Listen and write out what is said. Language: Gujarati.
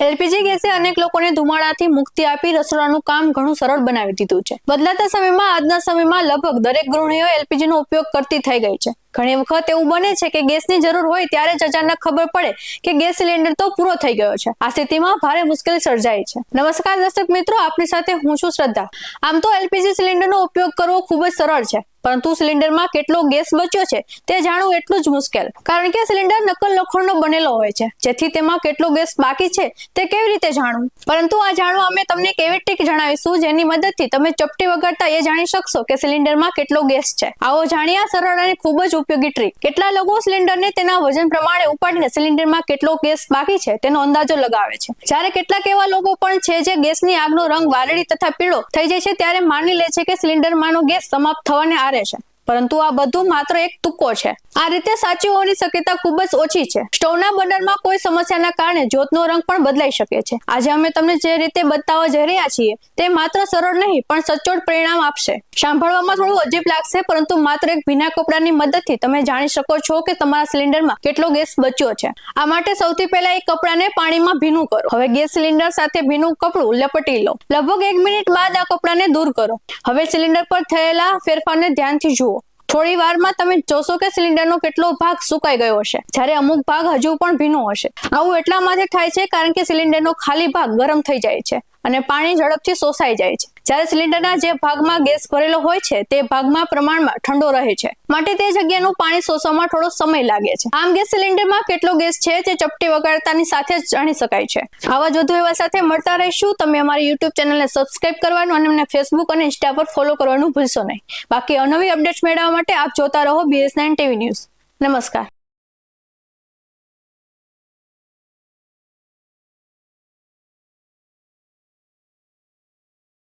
એલપીજી ગેસે અનેક લોકોને ધુમાડાથી મુક્તિ આપી રસોડાનું કામ ઘણું સરળ બનાવી દીધું છે। બદલાતા સમયમાં આજના સમયમાં લગભગ દરેક ગૃહિણીઓ એલપીજીનો ઉપયોગ કરતી થઈ ગઈ છે। ઘણી વખત એવું બને છે કે ગેસની જરૂર હોય ત્યારે જ અચાનક ખબર પડે કે ગેસ સિલિન્ડર તો પૂરો થઈ ગયો છે। આ સ્થિતિમાં ભારે મુશ્કેલી સર્જાય છે। નમસ્કાર દર્શક મિત્રો, આપની સાથે હું છું શ્રદ્ધા। આમ તો એલપીજી સિલિન્ડરનો ઉપયોગ કરવો ખૂબ જ સરળ છે, પરંતુ સિલિન્ડરમાં કેટલો ગેસ બચ્યો છે તે જાણવું એટલું જ મુશ્કેલ, કારણ કે સિલિન્ડર નક્કર લોખંડનો બનેલો હોય છે, જેથી તેમાં કેટલો ગેસ બાકી છે તે કેવી રીતે જાણવું। પરંતુ આ જાણવા અમે તમને એક એવી ટ્રીક જણાવીશું જેની મદદથી તમે ચપટી વગાડતા એ જાણી શકશો કે સિલિન્ડરમાં કેટલો ગેસ છે। આવો જાણીએ આ સરળ અને ખૂબ જ ઉપયોગી ટ્રીક। કેટલા લોકો સિલિન્ડરને તેના વજન પ્રમાણે ઉપાડીને સિલિન્ડરમાં કેટલો ગેસ બાકી છે તેનો અંદાજો લગાવે છે, જ્યારે કેટલાક એવા લોકો પણ છે જે ગેસની આગનો રંગ વાદળી તથા પીળો થઈ જાય છે ત્યારે માની લે છે કે સિલિન્ડરમાંનો ગેસ સમાપ્ત થવાને આરે છે, પરંતુ આ બધું માત્ર એક તુક્કો છે। આ રીતે સાચી હોવાની શક્યતા ખૂબ જ ઓછી છે। સ્ટોવના બર્નરમાં કોઈ સમસ્યાના કારણે જ્યોતનો રંગ પણ બદલાઈ શકે છે। આજે અમે તમને જે રીતે બતાવવા જઈ રહ્યા છીએ તે માત્ર સરળ નહીં પણ સચોટ પરિણામ આપશે। સાંભળવામાં થોડું અજીબ લાગશે, પરંતુ માત્ર એક ભીના કપડાની મદદથી તમે જાણી શકો છો કે તમારા સિલિન્ડરમાં કેટલો ગેસ બચ્યો છે। આ માટે સૌથી પહેલા એક કપડાને પાણીમાં ભીનું કરો। હવે ગેસ સિલિન્ડર સાથે ભીનું કપડું લપટી લો। લગભગ 1 મિનિટ બાદ આ કપડાને દૂર કરો। હવે સિલિન્ડર પર થયેલા ફેરફારને ધ્યાનથી જુઓ। થોડી વારમાં તમે જોશો કે સિલિન્ડરનો કેટલો ભાગ સુકાઈ ગયો હશે, જ્યારે અમુક ભાગ હજુ પણ ભીનો હશે। આવું એટલા માટે થાય છે કારણ કે સિલિન્ડરનો ખાલી ભાગ ગરમ થઈ જાય છે અને પાણી ઝડપથી શોષાઈ જાય છે, જ્યારે સિલિન્ડરના જે ભાગમાં ગેસ ભરેલો હોય છે તે ભાગમાં પ્રમાણમાં ઠંડો રહે છે, માટે તે જગ્યાનું પાણી શોષવામાં થોડો સમય લાગે છે। આમ ગેસ સિલિન્ડરમાં કેટલો ગેસ છે તે ચપટી વગાડતાની સાથે જ જાણી શકાય છે। આવા જ વધુ એવા સાથે મળતા રહીશું। તમે અમારી યુટ્યુબ ચેનલને સબસ્ક્રાઇબ કરવાનું અને અમને ફેસબુક અને ઇન્સ્ટા પર ફોલો કરવાનું ભૂલશો નહીં। બાકી અવનવી અપડેટ્સ મેળવવા માટે આપ જોતા રહો BS9 TV ન્યૂઝ। નમસ્કાર।